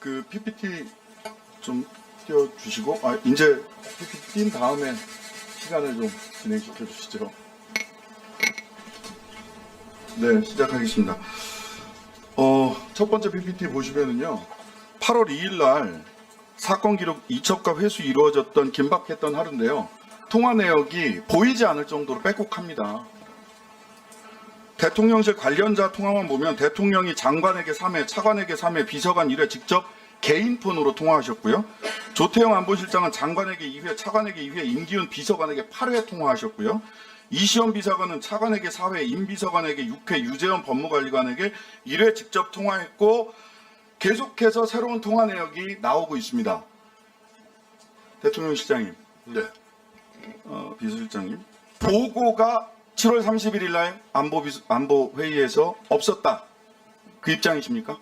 그 PPT 좀 띄워주시고, 이제 PPT 띈 다음에 시간을 좀 진행시켜 주시죠. 네, 시작하겠습니다. 첫 번째 PPT 보시면은요, 8월 2일 날 사건 기록 이첩과 회수 이루어졌던 긴박했던 하루인데요. 통화 내역이 보이지 않을 정도로 빼곡합니다. 대통령실 관련자 통화만 보면 대통령이 장관에게 3회, 차관에게 3회, 비서관 1회 직접 개인 폰으로 통화하셨고요. 조태영 안보실장은 장관에게 2회, 차관에게 2회, 임기훈 비서관에게 8회 통화하셨고요. 이시원 비서관은 차관에게 4회, 임 비서관에게 6회, 유재현 법무관리관에게 1회 직접 통화했고 계속해서 새로운 통화 내역이 나오고 있습니다. 대통령 실장님, 네. 비서실장님, 보고가 7월 31일 날 안보 회의에서 없었다. 그 입장이십니까?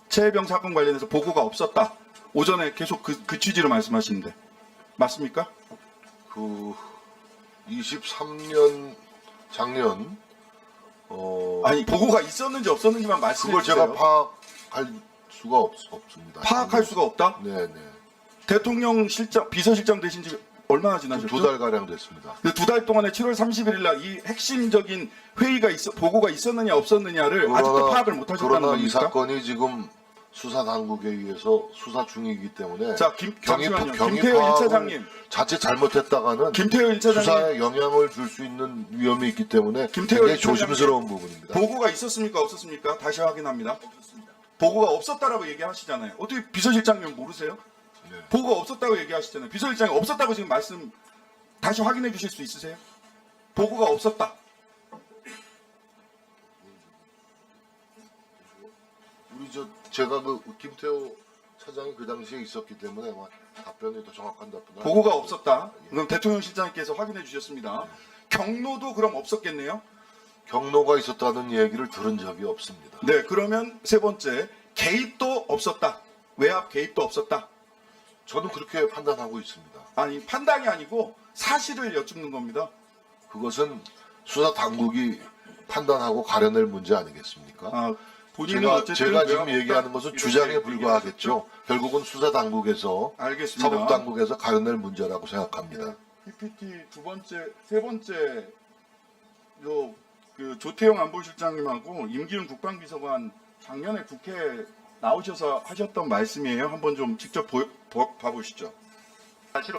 최혜병 사건 관련해서 보고가 없었다. 오전에 계속 그 취지로 말씀하시는데 맞습니까? 그 23년 작년 아니 보고가 있었는지 없었는지만 말씀해 그걸 주세요. 제가 파악할 수가 없습니다. 파악할 수가 없다? 네네. 대통령 실장 비서실장 되신 지 얼마나 지나셨죠? 2달 가량 됐습니다. 두 달 동안에 7월 31일 날 이 핵심적인 회의가 보고가 있었느냐 없었느냐를 아직도 파악을 못 하셨다는 그러나 겁니까? 이 사건이 지금 수사 당국에 의해서 수사 중이기 때문에 자, 잠시만요. 김태효 파악을 1차장님. 자칫 잘못했다가는 김태효 1차장님. 수사에 영향을 줄 수 있는 위험이 있기 때문에 김태효 굉장히 1차장님. 조심스러운 부분입니다. 보고가 있었습니까 없었습니까? 다시 확인합니다. 보고가 없었다라고 얘기하시잖아요. 어떻게 비서실장님 모르세요? 네. 보고가 없었다고 얘기하시잖아요. 비서실장이 없었다고 지금 말씀 다시 확인해 주실 수 있으세요? 보고가 없었다. 제가 그 김태호 차장이 그 당시에 있었기 때문에 아마 답변이 더 정확한 답변을 보고가 하겠습니다. 없었다. 예. 그럼 대통령 실장님께서 확인해 주셨습니다. 경로도 그럼 없었겠네요? 경로가 있었다는 얘기를 들은 적이 없습니다. 네, 그러면 세 번째, 개입도 없었다. 외압 개입도 없었다. 저는 그렇게 판단하고 있습니다. 아니, 판단이 아니고 사실을 여쭙는 겁니다. 그것은 수사 당국이 판단하고 가려낼 문제 아니겠습니까? 본인은 제가 어쨌든 지금 외압 얘기하는 것은 없다, 주장에 이렇게 불과하겠죠. 결국은 수사 당국에서 알겠습니다. 사법 당국에서 가려낼 문제라고 생각합니다. PPT 세 번째, 그 조태영 안보실장님하고 임기훈 국방비서관 작년에 국회에 나오셔서 하셨던 말씀이에요. 한번 좀 직접 봐보시죠. 사실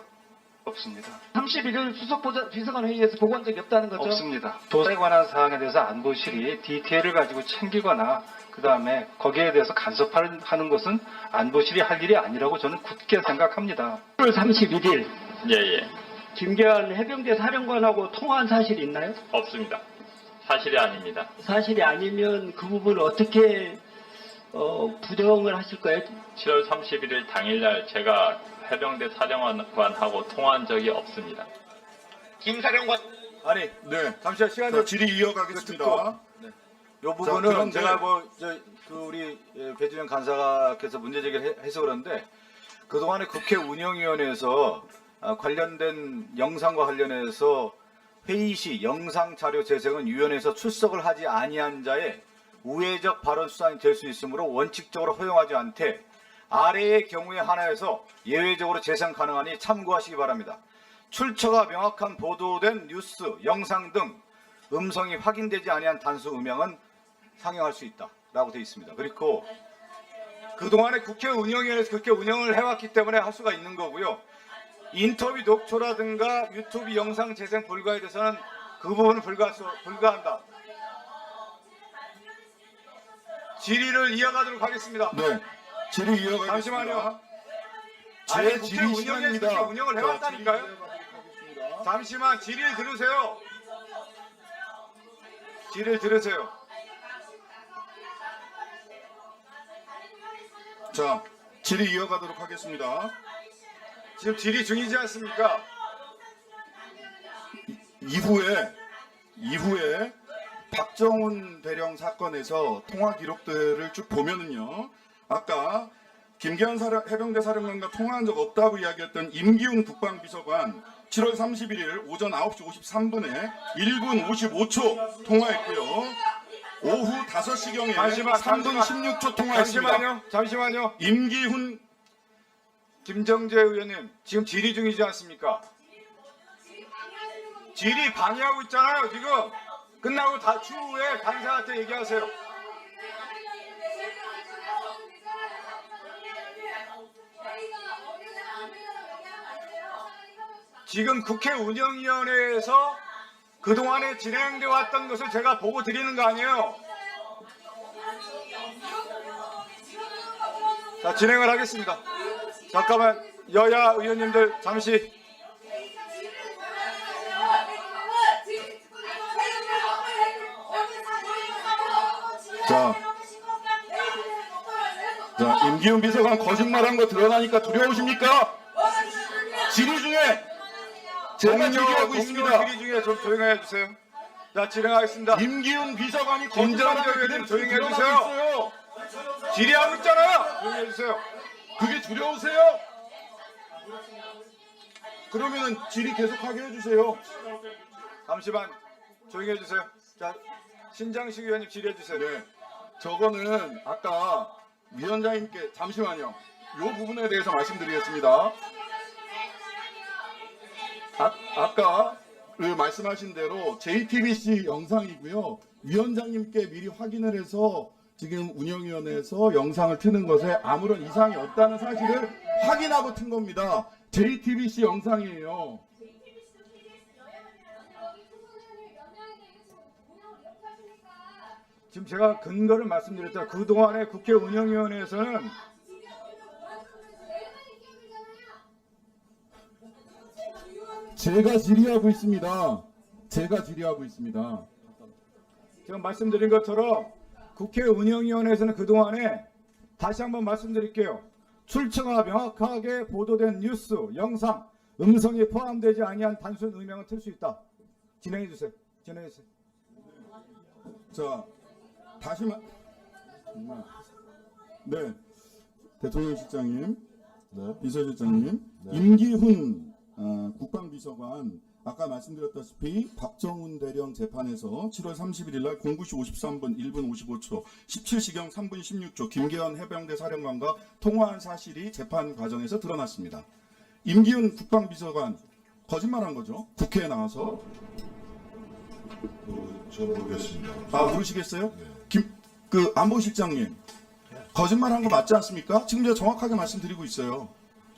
없습니다. 31일 수석 비서관 회의에서 보고한 적이 없다는 거죠? 없습니다. 조사에 관한 사항에 대해서 안보실이 디테일을 가지고 챙기거나 그 다음에 거기에 대해서 간섭하는 것은 안보실이 할 일이 아니라고 저는 굳게 생각합니다. 8월 31일 예. 김계환 해병대 사령관하고 통화한 사실이 있나요? 없습니다. 사실이 아닙니다. 사실이 아니면 그 부분을 어떻게 부정을 하실 거예요? 7월 31일 당일날 제가 해병대 사령관하고 통화한 적이 없습니다. 김 사령관 아니, 네. 잠시만 시간 자, 좀. 질의 이어가겠습니다. 요 부분은 그런데- 제가 우리 배준영 간사께서 문제 제기를 해서 그런데 그동안에 국회 운영위원회에서 관련된 영상과 관련해서 회의 시 영상 자료 재생은 위원회에서 출석을 하지 아니한 자의 우회적 발언 수단이 될 수 있으므로 원칙적으로 허용하지 않되 아래의 경우에 하나에서 예외적으로 재생 가능하니 참고하시기 바랍니다. 출처가 명확한 보도된 뉴스, 영상 등 음성이 확인되지 아니한 단수 음향은 상영할 수 있다라고 되어 있습니다. 그리고 그동안에 국회 운영위원회에서 그렇게 운영을 해왔기 때문에 할 수가 있는 거고요. 인터뷰 녹초라든가 유튜브 영상 재생 불가에 대해서는 그 부분은 불가한다. 질의를 이어가도록 하겠습니다. 네. 질의 이어가겠습니다. 잠시만요. 제 아니, 국회 질의 운영위에서 시간입니다. 그렇게 운영을 자, 해왔다니까요. 질의 이어가겠습니다. 잠시만 질의를 들으세요. 질의를 들으세요. 자, 질의 이어가도록 하겠습니다. 지금 질의 중이지 않습니까? 이후에 박정훈 대령 사건에서 통화 기록들을 쭉 보면은요, 아까 김계환 해병대 사령관과 통화한 적 없다고 이야기했던 임기훈 국방비서관 7월 31일 오전 9시 53분에 1분 55초 통화했고요. 오후 5시경에 잠시만, 3분 16초 통화했습니다. 잠시만요. 임기훈 김정재 의원님, 지금 질의 중이지 않습니까? 질의 방해하고 있잖아요, 지금. 끝나고 추후에 간사한테 얘기하세요. 지금 국회 운영위원회에서 그동안에 진행되어 왔던 것을 제가 보고 드리는 거 아니에요? 자, 진행을 하겠습니다. 잠깐만, 여야 의원님들 잠시. 자, 임기훈 비서관 거짓말한 거 드러나니까 두려우십니까? 질의 중에 제가 질의하고 있습니다. 질의 중에 좀 조용히 해주세요. 자, 진행하겠습니다. 임기훈 비서관이 김정재 거짓말한 거 의원님 조용히 드러나고 해주세요. 있어요. 질의하고 있잖아요. 조용히 해주세요. 그게 두려우세요? 그러면은 질의 계속하게 해주세요. 잠시만 조용히 해주세요. 자, 신장식 의원님 질의해주세요. 네, 저거는 아까 위원장님께 잠시만요. 이 부분에 대해서 말씀드리겠습니다. 아까 그 말씀하신 대로 JTBC 영상이고요. 위원장님께 미리 확인을 해서 지금 운영위원회에서 영상을 트는 것에 아무런 이상이 없다는 사실을 확인하고 튼 겁니다. JTBC 영상이에요. 지금 제가 근거를 말씀드렸잖아요. 그동안에 국회 운영위원회에서는 제가 질의하고 있습니다. 지금 말씀드린 것처럼 국회 운영위원회에서는 그동안에 다시 한번 말씀드릴게요. 출처가 명확하게 보도된 뉴스, 영상, 음성이 포함되지 아니한 단순 의명은 틀 수 있다. 진행해주세요. 자, 네, 대통령 실장님, 비서실장님, 임기훈 국방비서관 아까 말씀드렸다시피 박정훈 대령 재판에서 7월 31일 날 09시 53분 1분 55초 17시경 3분 16초 김계원 해병대 사령관과 통화한 사실이 재판 과정에서 드러났습니다. 임기훈 국방비서관 거짓말한 거죠. 국회에 나와서. 저 모르겠습니다. 모르시겠어요? 안보실장님, 거짓말한 거 맞지 않습니까? 지금 제가 정확하게 말씀드리고 있어요.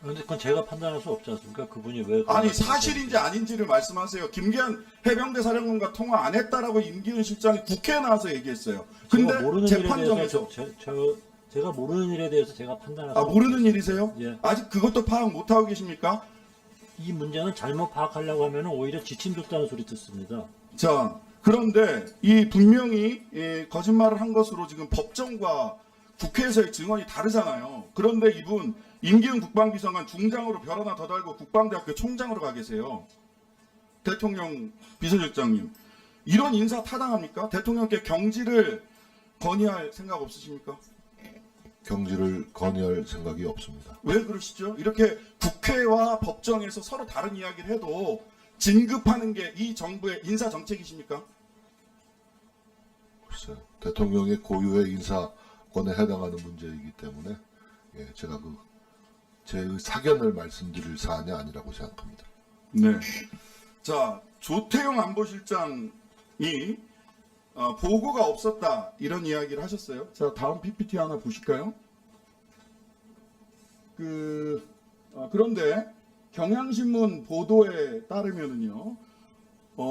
그런데 그건 제가 판단할 수 없지 않습니까? 그분이 왜 아니, 사실인지 아닌지를 말씀하세요. 김기현 해병대 사령관과 통화 안 했다라고 임기훈 실장이 국회에 나와서 얘기했어요. 근데 재판정에서 제가 모르는 일에 대해서 제가 판단할 수 모르는 일이세요? 예. 아직 그것도 파악 못 하고 계십니까? 이 문제는 잘못 파악하려고 하면 오히려 지침 줬다는 소리 듣습니다. 자, 그런데 이 분명히 거짓말을 한 것으로 지금 법정과 국회에서의 증언이 다르잖아요. 그런데 이분 임기훈 국방비서관 중장으로 별 하나 더 달고 국방대학교 총장으로 가 계세요. 대통령 비서실장님, 이런 인사 타당합니까? 대통령께 경질을 건의할 생각 없으십니까? 경질을 건의할 생각이 없습니다. 왜 그러시죠? 이렇게 국회와 법정에서 서로 다른 이야기를 해도 진급하는 게 이 정부의 인사 정책이십니까? 글쎄요. 대통령의 고유의 인사권에 해당하는 문제이기 때문에 제가 제 사견을 말씀드릴 사안이 아니라고 생각합니다. 네. 자, 조태용 안보실장이 보고가 없었다 이런 이야기를 하셨어요. 자, 다음 PPT 하나 보실까요? 그런데 경향신문 보도에 따르면은요,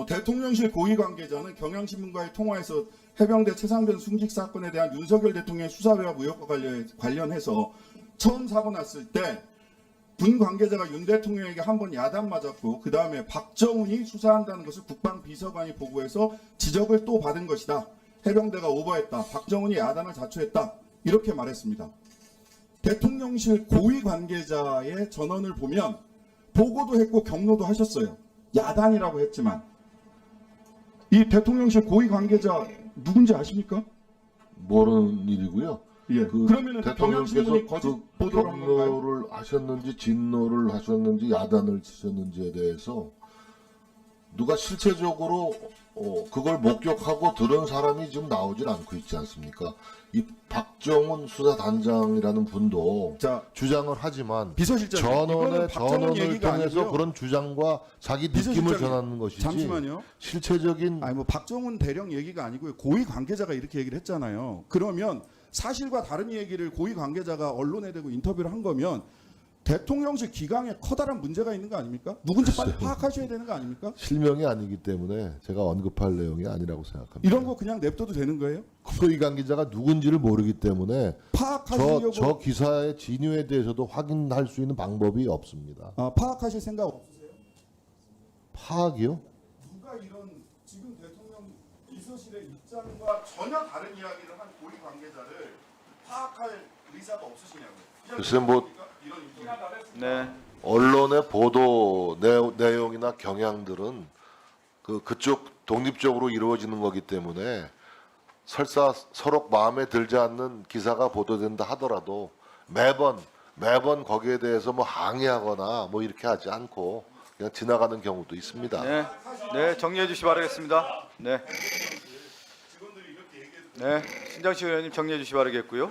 대통령실 고위 관계자는 경향신문과의 통화에서 해병대 최상변 순직 사건에 대한 윤석열 대통령의 수사와 무역과 관련해서 처음 사고 났을 때 군 관계자가 윤 대통령에게 한 번 야단 맞았고 그 다음에 박정훈이 수사한다는 것을 국방비서관이 보고해서 지적을 또 받은 것이다. 해병대가 오버했다. 박정훈이 야단을 자초했다. 이렇게 말했습니다. 대통령실 고위 관계자의 전언을 보면 보고도 했고 경로도 하셨어요. 야단이라고 했지만 이 대통령실 고위 관계자 누군지 아십니까? 모르는 일이고요. 예. 그러면은 경향신문이 거짓 보도를 한 건가요? 경로를 하셨는지 진노를 하셨는지 야단을 치셨는지에 대해서 누가 실체적으로 그걸 목격하고 들은 사람이 지금 나오질 않고 있지 않습니까? 이 박정훈 수사단장이라는 분도 자, 주장을 하지만 비서실장님, 전원의 이거는 박정훈 전원을 얘기가 통해서 아니고요. 그런 주장과 자기 느낌을 비서실장님, 전하는 것이지 잠시만요. 실체적인 아니 뭐 박정훈 대령 얘기가 아니고요. 고위 관계자가 이렇게 얘기를 했잖아요. 그러면 사실과 다른 얘기를 고위 관계자가 언론에 대고 인터뷰를 한 거면 대통령실 기강에 커다란 문제가 있는 거 아닙니까? 누군지 빨리 파악하셔야 되는 거 아닙니까? 실명이 아니기 때문에 제가 언급할 내용이 아니라고 생각합니다. 이런 거 그냥 냅둬도 되는 거예요? 고위 관계자가 누군지를 모르기 때문에 파악하시려고 저 기사의 진위에 대해서도 확인할 수 있는 방법이 없습니다. 파악하실 생각 없으세요? 파악이요? 누가 이런 지금 대통령 비서실의 입장과 전혀 다른 이야기를 한 고위 관계자를 파악할 의사가 없으시냐고요? 글쎄 뭐 이런 네. 언론의 보도 내용이나 경향들은 그쪽 독립적으로 이루어지는 거기 때문에 설사 서로 마음에 들지 않는 기사가 보도된다 하더라도 매번 거기에 대해서 뭐 항의하거나 뭐 이렇게 하지 않고 그냥 지나가는 경우도 있습니다. 네. 네, 정리해 주시기 바라겠습니다. 네. 네, 신장식 의원님 정리해 주시기 바라겠고요.